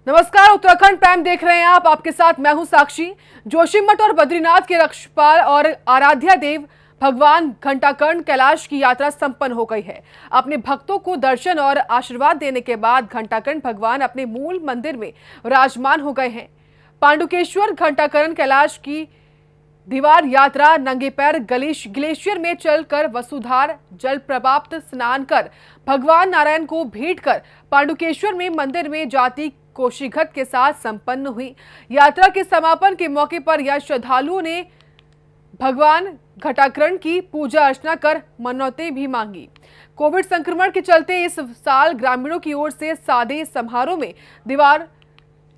नमस्कार, उत्तराखंड प्राइम देख रहे हैं आप। आपके साथ मैं हूं साक्षी। जोशीमठ और बद्रीनाथ के रक्षपाल और आराध्या देव भगवान घंटाकर्ण कैलाश की यात्रा संपन्न हो गई है। अपने भक्तों को दर्शन और आशीर्वाद देने के बाद घंटाकर्ण भगवान अपने मूल मंदिर में विराजमान हो गए हैं। पांडुकेश्वर घंटाकर्ण कैलाश की दीवार यात्रा नंगे पैर ग्लेशियर में चलकर वसुधार जलप्रपात स्नान कर भगवान नारायण को भेंट कर पांडुकेश्वर में मंदिर में जाती कोशीघट के साथ संपन्न हुई। यात्रा के समापन के मौके पर यह श्रद्धालुओं ने भगवान घटाकर्ण की पूजा अर्चना कर मन्नतें भी मांगी। कोविड संक्रमण के चलते इस साल ग्रामीणों की ओर से सादे समारोह में दीवार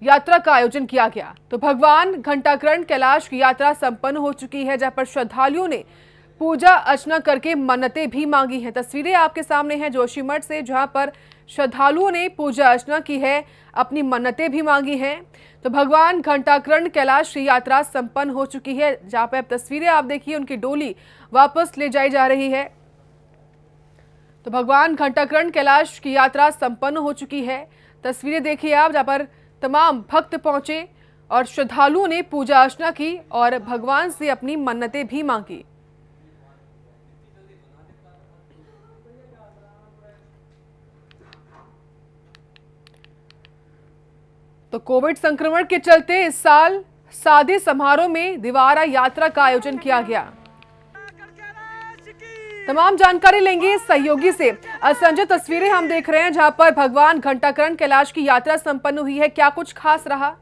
यात्रा का आयोजन किया गया। तो भगवान घंटाकर्ण कैलाश की यात्रा संपन्न हो चुकी है, जहां पर श्रद्धालुओं ने पूजा अर्चना करके मन्नतें भी मांगी हैं। तस्वीरें आपके सामने हैं जोशीमठ से, जहां पर श्रद्धालुओं ने पूजा अर्चना की है, अपनी मन्नतें भी मांगी हैं। तो भगवान घंटाकर्ण कैलाश की यात्रा संपन्न हो चुकी है, जहां पर अब तस्वीरें आप देखिए, उनकी डोली वापस ले जाई जा रही है। तो भगवान घंटाकर्ण कैलाश की यात्रा संपन्न हो चुकी है। तस्वीरें देखिए आप, जहां पर तमाम भक्त पहुंचे और श्रद्धालुओं ने पूजा अर्चना की और भगवान से अपनी मन्नतें भी मांगी। तो कोविड संक्रमण के चलते इस साल सादे समारोह में दीवारा यात्रा का आयोजन किया गया। तमाम जानकारी लेंगे सहयोगी से। संजय, तस्वीरें हम देख रहे हैं जहां पर भगवान घंटाकर्ण कैलाश की यात्रा संपन्न हुई है, क्या कुछ खास रहा?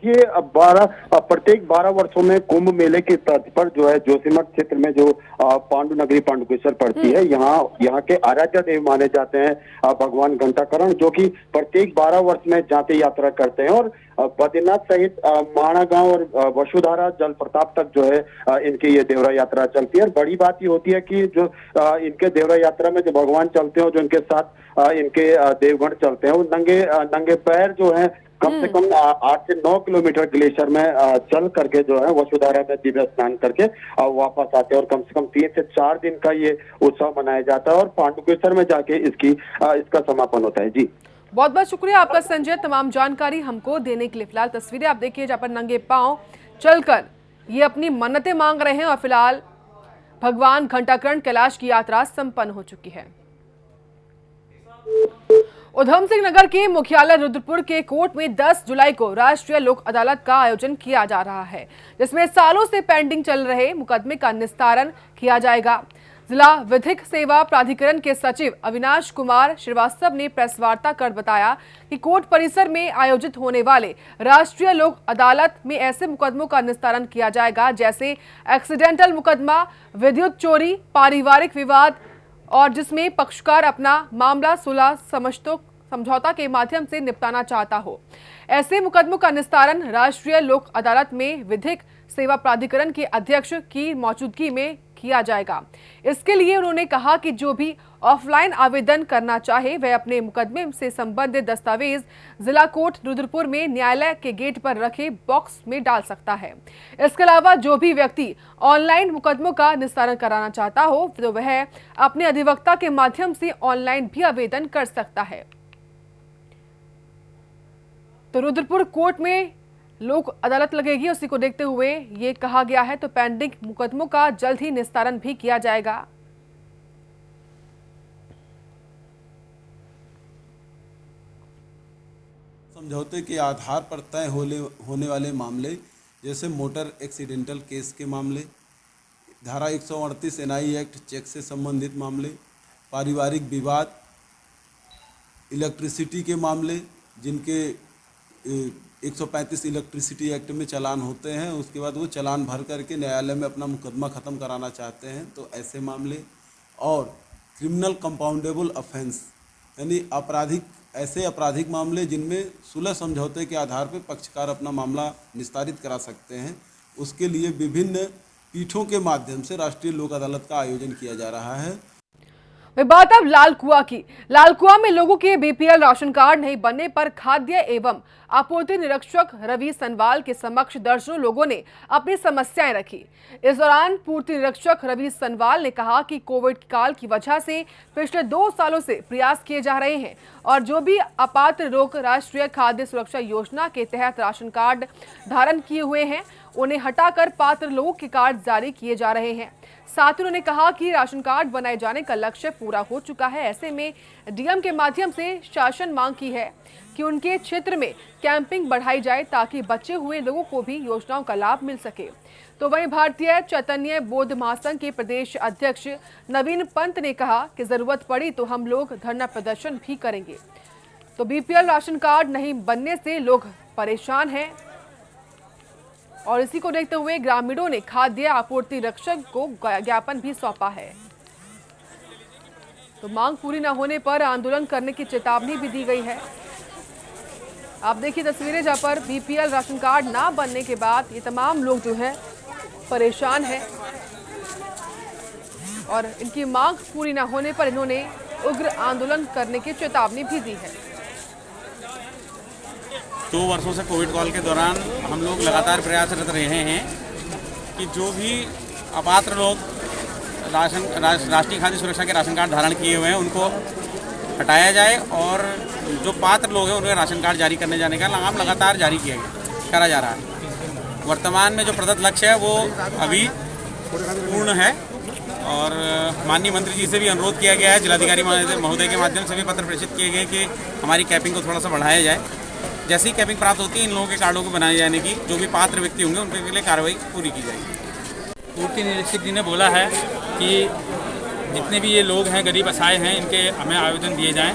ये प्रत्येक 12 वर्षों में कुंभ मेले के तर्ज पर जो है जोशीमठ क्षेत्र में जो पांडु नगरी पांडुकेश्वर पड़ती है, यहाँ के आराध्य देव माने जाते हैं भगवान घंटाकर्ण, जो कि प्रत्येक 12 वर्ष में जाते यात्रा करते हैं और बद्रीनाथ सहित माणा गांव और वसुधारा जलप्रपात तक जो है इनकी ये देवरा यात्रा चलती है। और बड़ी बात ये होती है कि जो इनके देवरा यात्रा में जो भगवान चलते हैं, जो इनके साथ इनके देवगण चलते हैं, वो नंगे पैर जो है कम से कम 8 से 9 किलोमीटर ग्लेशियर में चल करके जो है वसुधारा में दिव्य स्नान करके वापस आते हैं। और कम से कम 3 से 4 दिन का ये उत्सव मनाया जाता है और पांडुकेश्वर में जाके इसका समापन होता है। जी, बहुत बहुत शुक्रिया आपका संजय, तमाम जानकारी हमको देने के लिए। फिलहाल तस्वीरें आप देखिए जहां पर नंगे पांव चलकर ये अपनी मन्नतें मांग रहे हैं और फिलहाल भगवान घंटाकर्ण कैलाश की यात्रा संपन्न हो चुकी है। उधम सिंह नगर के मुख्यालय रुद्रपुर के कोर्ट में 10 जुलाई को राष्ट्रीय लोक अदालत का आयोजन किया जा रहा है, जिसमें सालों से पेंडिंग चल रहे मुकदमे का निस्तारण किया जाएगा। जिला विधिक सेवा प्राधिकरण के सचिव अविनाश कुमार श्रीवास्तव ने प्रेस वार्ता कर बताया कि कोर्ट परिसर में आयोजित होने वाले राष्ट्रीय लोक अदालत में ऐसे मुकदमों का निस्तारण किया जाएगा जैसे एक्सीडेंटल मुकदमा, विद्युत चोरी, पारिवारिक विवाद और जिसमें पक्षकार अपना मामला सुलह समझौता के माध्यम से निपटाना चाहता हो। ऐसे मुकदमों का निस्तारण राष्ट्रीय लोक अदालत में विधिक सेवा प्राधिकरण के अध्यक्ष की मौजूदगी में किया जाएगा। इसके लिए उन्होंने कहा कि जो भी ऑफलाइन आवेदन करना चाहे वह अपने मुकदमे से संबंधित दस्तावेज जिला कोर्ट रुद्रपुर में न्यायालय के गेट पर रखे बॉक्स में डाल सकता है। इसके अलावा जो भी व्यक्ति ऑनलाइन मुकदमों का निस्तारण कराना चाहता हो तो वह अपने अधिवक्ता के माध्यम से ऑनलाइन भी आवेदन कर सकता है। तो रुद्रपुर कोर्ट में लोक अदालत लगेगी, उसी को देखते हुए ये कहा गया है। तो पेंडिंग मुकदमों का जल्द ही निस्तारण भी किया जाएगा। समझौते के आधार पर तय होने वाले मामले जैसे मोटर एक्सीडेंटल केस के मामले, धारा 138 एनआई एक्ट चेक से संबंधित मामले, पारिवारिक विवाद, इलेक्ट्रिसिटी के मामले जिनके 135 इलेक्ट्रिसिटी एक्ट में चालान होते हैं, उसके बाद वो चालान भर करके न्यायालय में अपना मुकदमा ख़त्म कराना चाहते हैं, तो ऐसे मामले, और क्रिमिनल कंपाउंडेबल ऑफेंस यानी ऐसे आपराधिक मामले जिनमें सुलह समझौते के आधार पर पक्षकार अपना मामला निस्तारित करा सकते हैं, उसके लिए विभिन्न पीठों के माध्यम से राष्ट्रीय लोक अदालत का आयोजन किया जा रहा है। वह बात अब लाल कुआं की। लाल कुआं में लोगों के बीपीएल राशन कार्ड नहीं बनने पर खाद्य एवं आपूर्ति निरीक्षक रवि सनवाल के समक्ष दर्जनों लोगों ने अपनी समस्याएं रखी। इस दौरान पूर्ति निरीक्षक रवि सनवाल ने कहा कि कोविड काल की वजह से पिछले 2 सालों से प्रयास किए जा रहे हैं और जो भी अपात्र लोग राष्ट्रीय खाद्य सुरक्षा योजना के तहत राशन कार्ड धारण किए हुए हैं उन्हें हटाकर पात्र लोगों के कार्ड जारी किए जा रहे हैं। साथ ही उन्होंने कहा कि राशन कार्ड बनाए जाने का लक्ष्य पूरा हो चुका है। ऐसे में डीएम के माध्यम से शासन मांग की है कि उनके क्षेत्र में कैंपिंग बढ़ाई जाए ताकि बचे हुए लोगों को भी योजनाओं का लाभ मिल सके। तो वहीं भारतीय चैतन्य बौद्ध महासंघ के प्रदेश अध्यक्ष नवीन पंत ने कहा कि जरूरत पड़ी तो हम लोग धरना प्रदर्शन भी करेंगे। तो बीपीएल राशन कार्ड नहीं बनने से लोग परेशान हैं और इसी को देखते हुए ग्रामीणों ने खाद्य आपूर्ति रक्षक को ज्ञापन भी सौंपा है। तो मांग पूरी न होने पर आंदोलन करने की चेतावनी भी दी गई है। आप देखिए तस्वीरें जहां पर बीपीएल राशन कार्ड ना बनने के बाद ये तमाम लोग जो है परेशान हैं और इनकी मांग पूरी न होने पर इन्होंने उग्र आंदोलन करने की चेतावनी भी दी है। 2 वर्षों से कोविड काल के दौरान हम लोग लगातार प्रयासरत रहे हैं कि जो भी अपात्र लोग राष्ट्रीय खाद्य सुरक्षा के राशन कार्ड धारण किए हुए हैं उनको हटाया जाए और जो पात्र लोग हैं उन्हें राशन कार्ड जारी करने जाने का काम लगातार जारी करा जा रहा है। वर्तमान में जो प्रदत्त लक्ष्य है वो अभी पूर्ण है और माननीय मंत्री जी से भी अनुरोध किया गया है, जिलाधिकारी महोदय के माध्यम से भी पत्र प्रेषित किए गए कि हमारी कैपिंग को थोड़ा सा बढ़ाया जाए। जैसी कैपिंग प्राप्त होती है इन लोगों के कार्डों को बनाए जाने की जो भी पात्र व्यक्ति होंगे उनके लिए कार्रवाई पूरी की जाएगी। पूर्ति निरीक्षक जी ने बोला है कि जितने भी ये लोग हैं गरीब असहाय हैं इनके हमें आवेदन दिए जाएं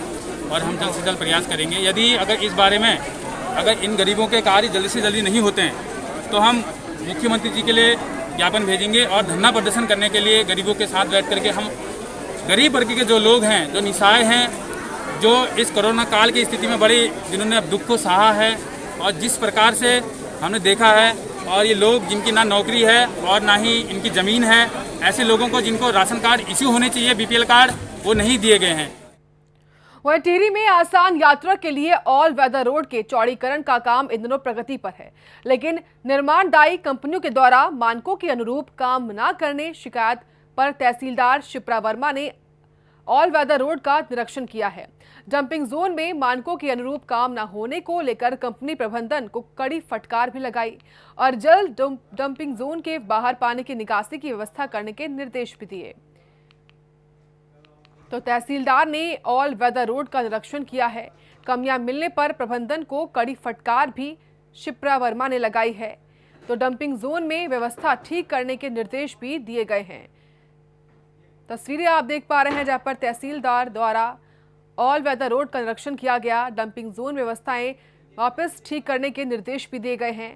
और हम जल्द से जल्द प्रयास करेंगे। यदि अगर इस बारे में अगर इन गरीबों के कार्य जल्दी से जल्दी नहीं होते हैं तो हम मुख्यमंत्री जी के लिए ज्ञापन भेजेंगे और धरना प्रदर्शन करने के लिए गरीबों के साथ बैठ करके हम गरीब वर्ग के जो लोग हैं, जो निसहाय हैं, जो इस कोरोना काल की स्थिति में बड़े जिन्होंने अब दुख को सहा है और जिस प्रकार से हमने देखा है और ये लोग जिनकी ना नौकरी है और ना ही इनकी ज़मीन है, ऐसे लोगों को जिनको राशन कार्ड इश्यू होने चाहिए बीपीएल कार्ड वो नहीं दिए गए हैं। वहीं टिहरी में आसान यात्रा के लिए ऑल वेदर रोड के चौड़ीकरण का काम इन दिनों प्रगति पर है, लेकिन निर्माणदायी कंपनियों के द्वारा मानकों के अनुरूप काम न करने शिकायत पर तहसीलदार शिप्रा वर्मा ने ऑल वेदर रोड का निरीक्षण किया है। डंपिंग जोन में मानकों के अनुरूप काम न होने को लेकर कंपनी प्रबंधन को कड़ी फटकार भी लगाई और जल्द डंपिंग जोन के बाहर पानी की निकासी की व्यवस्था करने के निर्देश भी दिए। तो तहसीलदार ने ऑल वेदर रोड का निरीक्षण किया है। कमियां मिलने पर प्रबंधन को कड़ी फटकार भी शिप्रा वर्मा ने लगाई है। तो डंपिंग जोन में व्यवस्था ठीक करने के निर्देश भी दिए गए हैं। तस्वीरें आप देख पा रहे हैं जहां पर तहसीलदार द्वारा ऑल वेदर रोड का निरीक्षण किया गया। डंपिंग जोन व्यवस्थाएं वापस ठीक करने के निर्देश भी दिए गए हैं।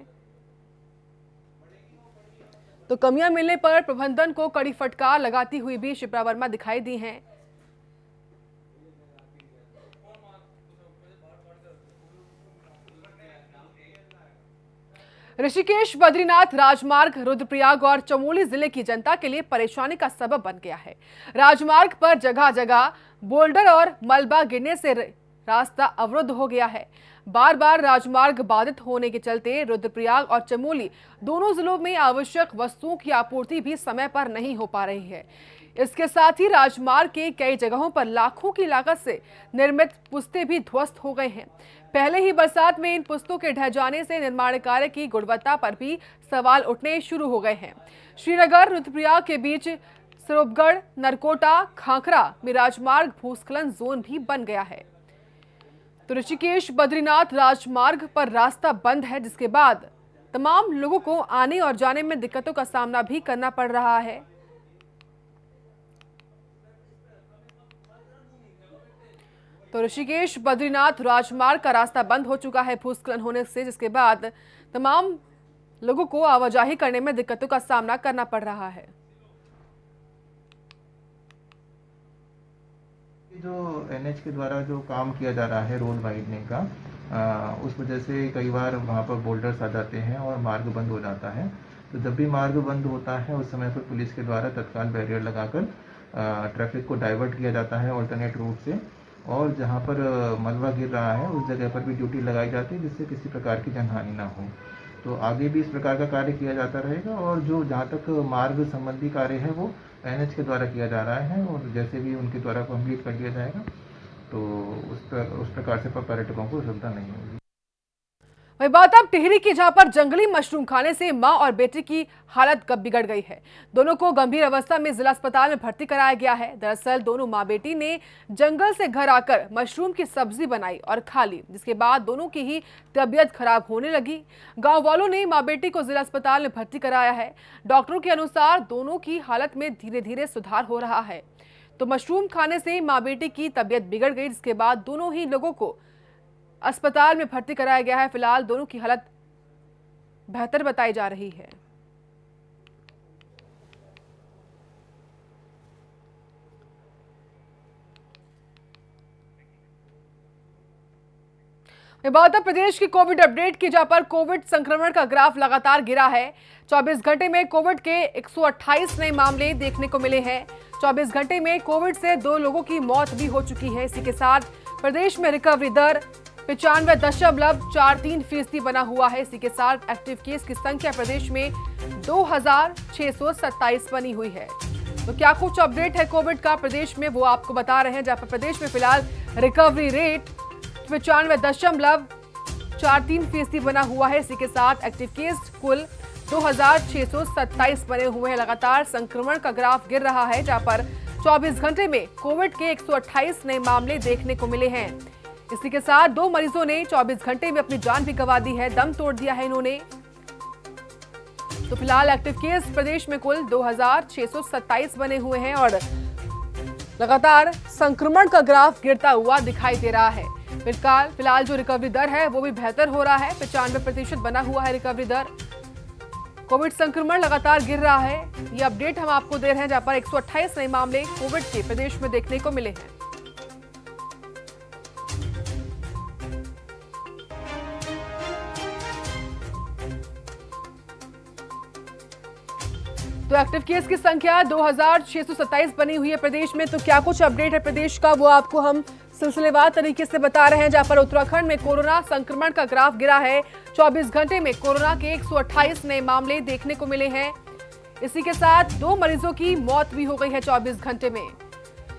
तो कमियां मिलने पर प्रबंधन को कड़ी फटकार लगाती हुई भी शिप्रा वर्मा दिखाई दी हैं। ऋषिकेश बद्रीनाथ राजमार्ग रुद्रप्रयाग और चमोली जिले की जनता के लिए परेशानी का सबब बन गया है। राजमार्ग पर जगह जगह बोल्डर और मलबा गिरने से रास्ता अवरुद्ध हो गया है। बार बार राजमार्ग बाधित होने के चलते रुद्रप्रयाग और चमोली दोनों जिलों में आवश्यक वस्तुओं की आपूर्ति भी समय पर नहीं हो पा रही है। इसके साथ ही राजमार्ग के कई जगहों पर लाखों की लागत से निर्मित पुस्ते भी ध्वस्त हो गए हैं। पहले ही बरसात में इन पुस्तों के ढह जाने से निर्माण कार्य की गुणवत्ता पर भी सवाल उठने शुरू हो गए हैं। श्रीनगर रुद्रप्रयाग के बीच स्वरूपगढ़, नरकोटा, खाखरा में राजमार्ग भूस्खलन जोन भी बन गया है। तो ऋषिकेश बद्रीनाथ राजमार्ग पर रास्ता बंद है, जिसके बाद तमाम लोगों को आने और जाने में दिक्कतों का सामना भी करना पड़ रहा है। तो ऋषिकेश बद्रीनाथ राजमार्ग का रास्ता बंद हो चुका है भूस्खलन होने से, जिसके बाद तमाम लोगों को आवाजाही करने में दिक्कतों का सामना करना पड़ रहा है। जो एनएच के द्वारा जो काम किया जा रहा है रोड वाइडनिंग का, उस वजह से कई बार वहाँ पर बोल्डर्स आ जाते हैं और मार्ग बंद हो जाता है। तो जब भी मार्ग बंद होता है उस समय पर पुलिस के द्वारा तत्काल बैरियर लगाकर ट्रैफिक को डाइवर्ट किया जाता है ऑल्टरनेट रूट से, और जहाँ पर मलबा गिर रहा है उस जगह पर भी ड्यूटी लगाई जाती है जिससे किसी प्रकार की जनहानि ना हो। तो आगे भी इस प्रकार का कार्य किया जाता रहेगा, और जो जहाँ तक मार्ग संबंधी कार्य है वो NH के द्वारा किया जा रहा है, और जैसे भी उनके द्वारा कंप्लीट कर दिया जाएगा तो उस प्रकार से पर्यटकों को सुविधा नहीं होगी। वही बात अब टिहरी की, जहां पर जंगली मशरूम खाने से मां और बेटे की हालत कब बिगड़ गई है। दोनों को गंभीर अवस्था में जिला अस्पताल में भर्ती कराया गया है। दरअसल दोनों मां बेटी ने जंगल से घर आकर मशरूम की सब्जी बनाई और खा ली, जिसके बाद दोनों की ही तबीयत खराब होने लगी। गांव वालों ने मां बेटी को जिला अस्पताल में भर्ती कराया है। डॉक्टरों के अनुसार दोनों की हालत में धीरे धीरे सुधार हो रहा है। तो मशरूम खाने से मां बेटी की तबीयत बिगड़ गई, जिसके बाद दोनों ही लोगों को अस्पताल में भर्ती कराया गया है। फिलहाल दोनों की हालत बेहतर बताई जा रही है। बात है प्रदेश की कोविड अपडेट की, जहां पर कोविड संक्रमण का ग्राफ लगातार गिरा है। 24 घंटे में कोविड के 128 नए मामले देखने को मिले हैं। 24 घंटे में कोविड से 2 लोगों की मौत भी हो चुकी है। इसी के साथ प्रदेश में रिकवरी दर 95.43% बना हुआ है। इसी के साथ एक्टिव केस की संख्या प्रदेश में 2627 बनी हुई है। तो क्या कुछ अपडेट है कोविड का प्रदेश में, वो आपको बता रहे हैं। जहां पर प्रदेश में फिलहाल रिकवरी रेट 95.43% बना हुआ है। इसी के साथ एक्टिव केस कुल 2627 बने हुए हैं। लगातार संक्रमण का ग्राफ गिर रहा है, जहां पर 24 घंटे में कोविड के 128 नए मामले देखने को मिले हैं। इसी के साथ 2 मरीजों ने 24 घंटे में अपनी जान भी गंवा दी है, दम तोड़ दिया है इन्होंने। तो फिलहाल एक्टिव केस प्रदेश में कुल 2627 बने हुए हैं और लगातार संक्रमण का ग्राफ गिरता हुआ दिखाई दे रहा है। फिलहाल जो रिकवरी दर है वो भी बेहतर हो रहा है। 95% बना हुआ है रिकवरी दर। कोविड संक्रमण लगातार गिर रहा है। ये अपडेट हम आपको दे रहे हैं, जहां पर 128 नए मामले कोविड के प्रदेश में देखने को मिले हैं। तो एक्टिव केस की संख्या 2627 बनी हुई है प्रदेश में। तो क्या कुछ अपडेट है प्रदेश का, वो आपको हम सिलसिलेवार तरीके से बता रहे हैं। जहां पर उत्तराखंड में कोरोना संक्रमण का ग्राफ गिरा है। 24 घंटे में कोरोना के 128 नए मामले देखने को मिले हैं। इसी के साथ 2 मरीजों की मौत भी हो गई है 24 घंटे में।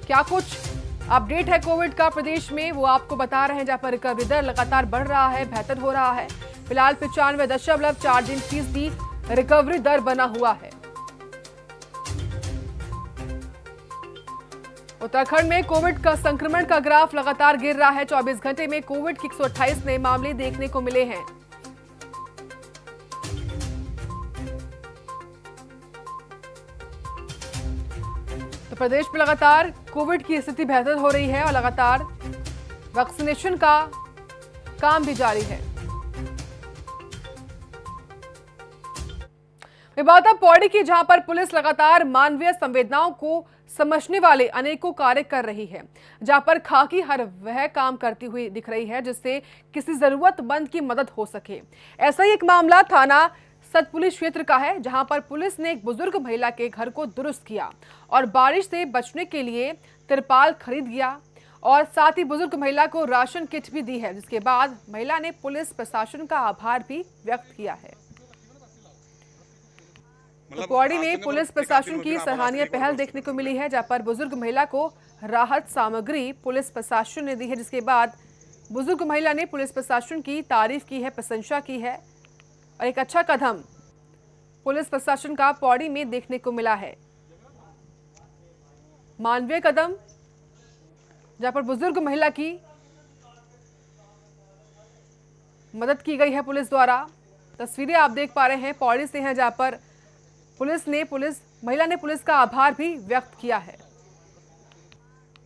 क्या कुछ अपडेट है कोविड का प्रदेश में, वो आपको बता रहे हैं। जहां पर रिकवरी दर लगातार बढ़ रहा है, बेहतर हो रहा है। फिलहाल 95.43% रिकवरी दर बना हुआ है। उत्तराखंड में कोविड का संक्रमण का ग्राफ लगातार गिर रहा है। 24 घंटे में कोविड के 128 नए मामले देखने को मिले हैं। तो प्रदेश में लगातार कोविड की स्थिति बेहतर हो रही है और लगातार वैक्सीनेशन का काम भी जारी है। बात अब पौड़ी की, जहां पर पुलिस लगातार मानवीय संवेदनाओं को समझने वाले अनेकों कार्य कर रही है। जहां पर खाकी हर वह काम करती हुई दिख रही है जिससे किसी जरूरतमंद की मदद हो सके। ऐसा ही एक मामला थाना सतपुली क्षेत्र का है, जहां पर पुलिस ने एक बुजुर्ग महिला के घर को दुरुस्त किया और बारिश से बचने के लिए तिरपाल खरीद लिया और साथ ही बुजुर्ग महिला को राशन किट भी दी है। जिसके बाद महिला ने पुलिस प्रशासन का आभार भी व्यक्त किया है। तो पौड़ी में पुलिस प्रशासन की सराहनीय पहल देखने को मिली है, जहां पर बुजुर्ग महिला को राहत सामग्री पुलिस प्रशासन ने दी है। जिसके बाद बुजुर्ग महिला ने पुलिस प्रशासन की तारीफ की है, प्रशंसा की है और एक अच्छा कदम पुलिस प्रशासन का पौड़ी में देखने को मिला है। मानवीय कदम, जहां पर बुजुर्ग महिला की मदद की गई है पुलिस द्वारा। तस्वीरें आप देख पा रहे हैं पौड़ी से हैं, जहां पर महिला ने पुलिस का आभार भी व्यक्त किया है।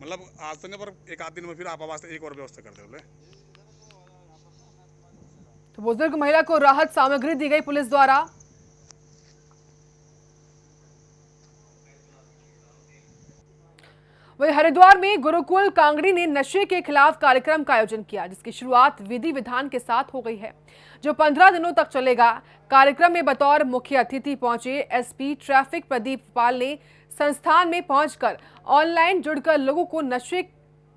मतलब आज तो नहीं, पर एक आध दिन में फिर आप वास्ते एक और व्यवस्था कर दे। तो बुजुर्ग महिला को राहत सामग्री दी गई पुलिस द्वारा। वही हरिद्वार में गुरुकुल कांगड़ी ने नशे के खिलाफ कार्यक्रम का आयोजन किया, जिसकी शुरुआत विधि विधान के साथ हो गई है, जो 15 दिनों तक चलेगा। कार्यक्रम में बतौर मुख्य अतिथि पहुंचे एसपी ट्रैफिक प्रदीप पाल ने संस्थान में पहुंचकर ऑनलाइन जुड़कर लोगों को नशे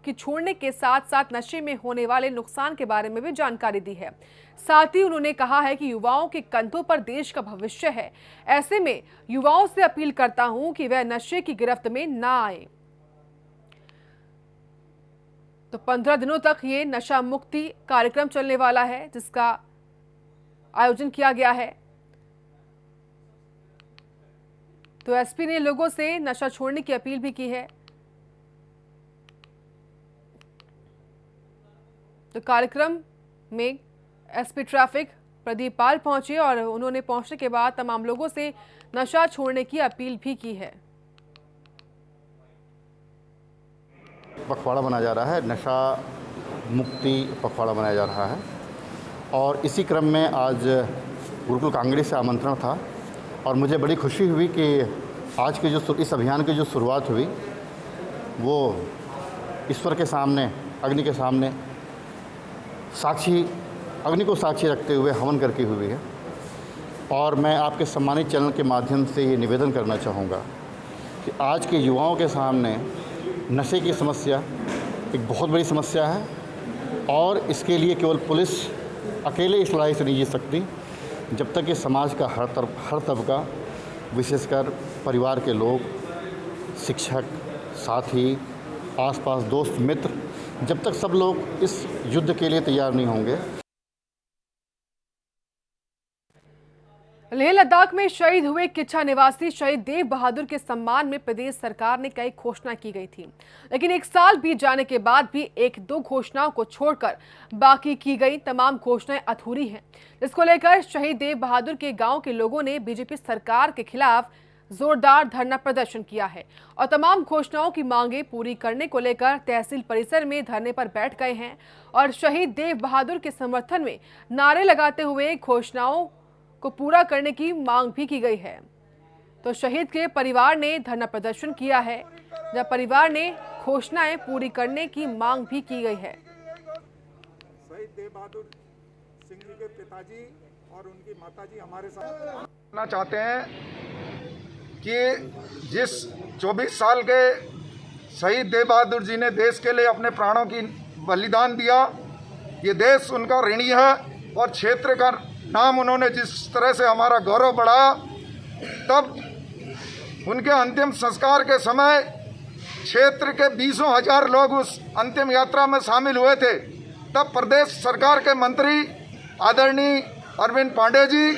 की छोड़ने के साथ साथ नशे में होने वाले नुकसान के बारे में भी जानकारी दी है। साथ ही उन्होंने कहा है कि युवाओं के कंधों पर देश का भविष्य है। ऐसे में युवाओं से अपील करता हूं कि वह नशे की गिरफ्त में ना आए। तो 15 दिनों तक ये नशा मुक्ति कार्यक्रम चलने वाला है, जिसका आयोजन किया गया है। तो एसपी ने लोगों से नशा छोड़ने की अपील भी की है। तो कार्यक्रम में एसपी ट्रैफिक प्रदीप पाल पहुंचे और उन्होंने पहुंचने के बाद तमाम लोगों से नशा छोड़ने की अपील भी की है। पखवाड़ा मनाया जा रहा है, नशा मुक्ति पखवाड़ा मनाया जा रहा है और इसी क्रम में आज गुरुकुल कांगड़ी से आमंत्रण था और मुझे बड़ी खुशी हुई कि आज के जो इस अभियान की जो शुरुआत हुई वो ईश्वर के सामने, अग्नि के सामने साक्षी, अग्नि को साक्षी रखते हुए हवन करके हुई है। और मैं आपके सम्मानित चैनल के माध्यम से ये निवेदन करना चाहूँगा कि आज के युवाओं के सामने नशे की समस्या एक बहुत बड़ी समस्या है और इसके लिए केवल पुलिस अकेले इस लड़ाई से नहीं जीत सकती, जब तक कि समाज का हर तबका, विशेषकर परिवार के लोग, शिक्षक, साथी, आसपास दोस्त मित्र, जब तक सब लोग इस युद्ध के लिए तैयार नहीं होंगे। लेह लद्दाख में शहीद हुए किच्छा निवासी शहीद देव बहादुर के सम्मान में प्रदेश सरकार ने कई घोषणा की गई थी, लेकिन एक साल बीत जाने के बाद भी 1-2 घोषणाओं को छोड़कर बाकी की गई तमाम घोषणाएं अधूरी हैं, जिसको लेकर शहीद देव बहादुर के गांव के लोगों ने बीजेपी सरकार के खिलाफ जोरदार धरना प्रदर्शन किया है और तमाम घोषणाओं की मांगे पूरी करने को लेकर तहसील परिसर में धरने पर बैठ गए हैं और शहीद देव बहादुर के समर्थन में नारे लगाते हुए घोषणाओं को पूरा करने की मांग भी की गई है। तो शहीद के परिवार ने धरना प्रदर्शन किया है, जब परिवार ने घोषणाएं पूरी करने की मांग भी की गई है। शहीद देव बहादुर सिंह जी के पिताजी और उनकी माताजी हमारे साथ चाहते हैं कि जिस 24 साल के शहीद देव बहादुर जी ने देश के लिए अपने प्राणों की बलिदान दिया, ये देश उनका ऋणी है और क्षेत्र का नाम उन्होंने जिस तरह से हमारा गौरव बढ़ाया, तब उनके अंतिम संस्कार के समय क्षेत्र के 20,000 लोग उस अंतिम यात्रा में शामिल हुए थे। तब प्रदेश सरकार के मंत्री आदरणीय अरविंद पांडे जी,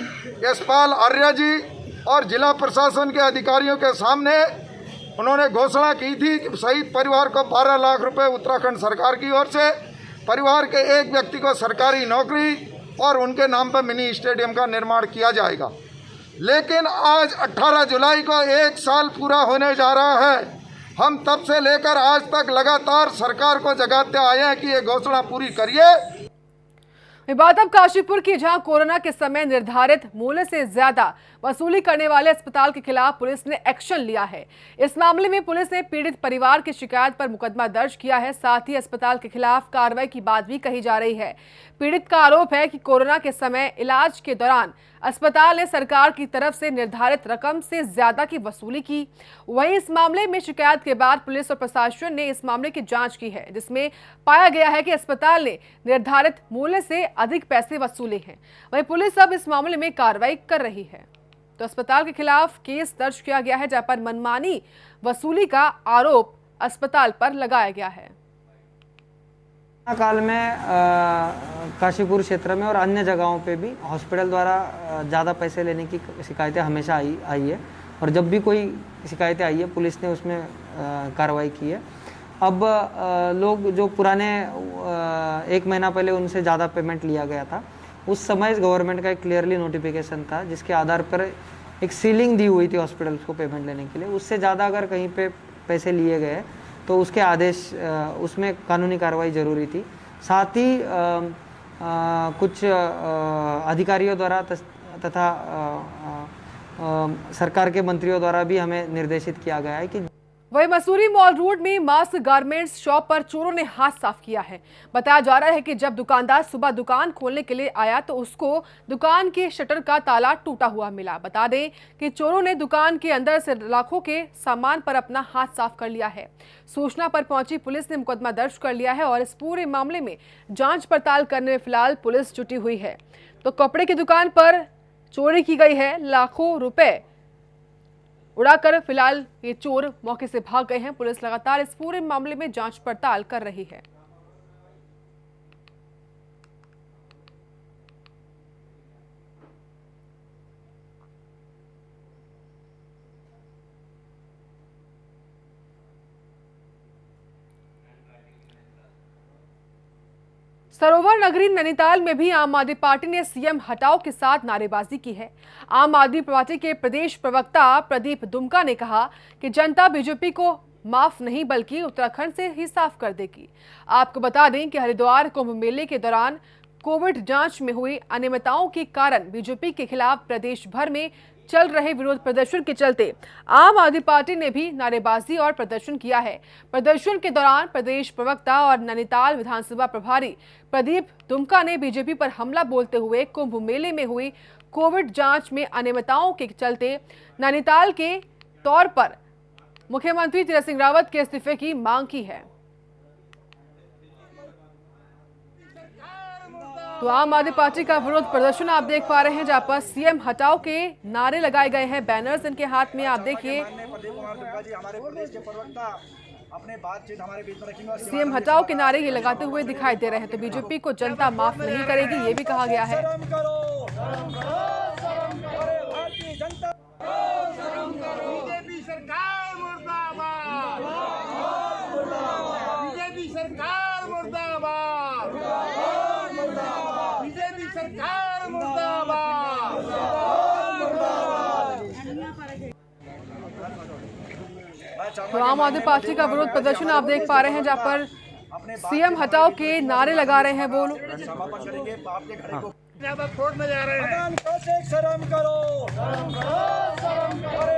यशपाल आर्य जी और जिला प्रशासन के अधिकारियों के सामने उन्होंने घोषणा की थी कि शहीद परिवार को 12 लाख रुपए उत्तराखंड सरकार की ओर से, परिवार के एक व्यक्ति को सरकारी नौकरी और उनके नाम पर मिनी स्टेडियम का निर्माण किया जाएगा। लेकिन आज 18 जुलाई को 1 साल पूरा होने जा रहा है। हम तब से लेकर आज तक लगातार सरकार को जगाते आए हैं कि ये घोषणा पूरी करिए। बात अब काशीपुर की, जहां कोरोना के समय निर्धारित मूल्य से ज्यादा वसूली करने वाले अस्पताल के खिलाफ पुलिस ने एक्शन लिया है। इस मामले में पुलिस ने पीड़ित परिवार की शिकायत पर मुकदमा दर्ज किया है। साथ ही अस्पताल के खिलाफ कार्रवाई की बात भी कही जा रही है। पीड़ित का आरोप है कि कोरोना के समय इलाज के दौरान अस्पताल ने सरकार की तरफ से निर्धारित रकम से ज्यादा की वसूली की। वहीं इस मामले में शिकायत के बाद पुलिस और प्रशासन ने इस मामले की जांच की है, जिसमें पाया गया है कि अस्पताल ने निर्धारित मूल्य से अधिक पैसे वसूले हैं। वहीं पुलिस अब इस मामले में कार्रवाई कर रही है। तो अस्पताल के खिलाफ केस दर्ज किया गया है, जहां पर मनमानी वसूली का आरोप अस्पताल पर लगाया गया है। काल में काशीपुर क्षेत्र में और अन्य जगहों पे भी हॉस्पिटल द्वारा ज़्यादा पैसे लेने की शिकायतें हमेशा आई है और जब भी कोई शिकायतें आई है पुलिस ने उसमें कार्रवाई की है। अब लोग जो पुराने 1 महीना पहले उनसे ज़्यादा पेमेंट लिया गया था, उस समय गवर्नमेंट का एक क्लियरली नोटिफिकेशन था जिसके आधार पर एक सीलिंग दी हुई थी हॉस्पिटल्स को पेमेंट लेने के लिए। उससे ज़्यादा अगर कहीं पे पैसे लिए गए तो उसके आदेश, उसमें कानूनी कार्रवाई जरूरी थी। साथ ही कुछ अधिकारियों द्वारा तथा सरकार के मंत्रियों द्वारा भी हमें निर्देशित किया गया है कि वही मसूरी मॉल रोड में मास्क गारमेंट्स शॉप पर चोरों ने हाथ साफ किया है। बताया जा रहा है कि जब दुकानदार सुबह दुकान खोलने के लिए आया तो उसको दुकान के शटर का ताला टूटा हुआ मिला। बता दें कि चोरों ने दुकान के अंदर से लाखों के सामान पर अपना हाथ साफ कर लिया है। सूचना पर पहुंची पुलिस ने मुकदमा दर्ज कर लिया है और इस पूरे मामले में जांच पड़ताल करने में फिलहाल पुलिस जुटी हुई है। तो कपड़े की दुकान पर चोरी की गई है, लाखों रुपए उड़ाकर फिलहाल ये चोर मौके से भाग गए हैं। पुलिस लगातार इस पूरे मामले में जांच पड़ताल कर रही है। सरोवर नगरी नैनीताल में भी आम आदमी पार्टी ने सीएम हटाओ के साथ नारेबाजी की है। आम आदमी पार्टी के प्रदेश प्रवक्ता प्रदीप दुमका ने कहा कि जनता बीजेपी को माफ नहीं बल्कि उत्तराखंड से ही साफ कर देगी। आपको बता दें कि हरिद्वार कुंभ मेले के दौरान कोविड जांच में हुई अनियमितताओं के कारण बीजेपी के खिलाफ प्रदेश भर में चल रहे विरोध प्रदर्शन के चलते आम आदमी पार्टी ने भी नारेबाजी और प्रदर्शन किया है। प्रदर्शन के दौरान प्रदेश प्रवक्ता और नैनीताल विधानसभा प्रभारी प्रदीप दुमका ने बीजेपी पर हमला बोलते हुए कुंभ मेले में हुई कोविड जांच में अनियमितताओं के चलते नैनीताल के तौर पर मुख्यमंत्री तीरथ सिंह रावत के इस्तीफे की मांग की है। तो आम आदमी पार्टी का विरोध प्रदर्शन आप देख पा रहे हैं, जहां पर सीएम हटाओ के नारे लगाए गए हैं, बैनर्स इनके हाथ में आप देखिए। सीएम हटाओ के नारे ये लगाते हुए दिखाई दे रहे हैं। तो बीजेपी को जनता माफ नहीं करेगी, ये भी कहा गया है। तो आम आदमी पार्टी का विरोध प्रदर्शन आप देख पा रहे हैं, जहां पर सीएम हटाओ के नारे लगा रहे हैं वो लोग। कोर्ट में जा रहे हैं। शर्म करो,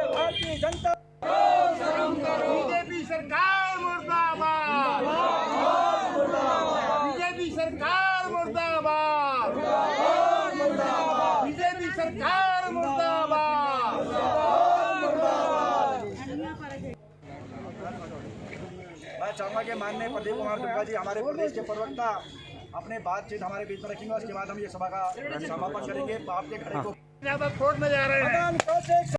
भारतीय जनता बीजेपी सरकार मुर्दाबाद, बीजेपी सरकार मुर्दाबाद, बीजेपी सरकार मुर्दाबाद। मैं चाहूंगा कि माननीय प्रदीप कुमार दुमका जी हमारे प्रदेश के प्रवक्ता अपने बातचीत हमारे बीच में रखेंगे। उसके बाद हम ये सभा का समापन करेंगे। आपके घरे को कोर्ट में जा रहे हैं।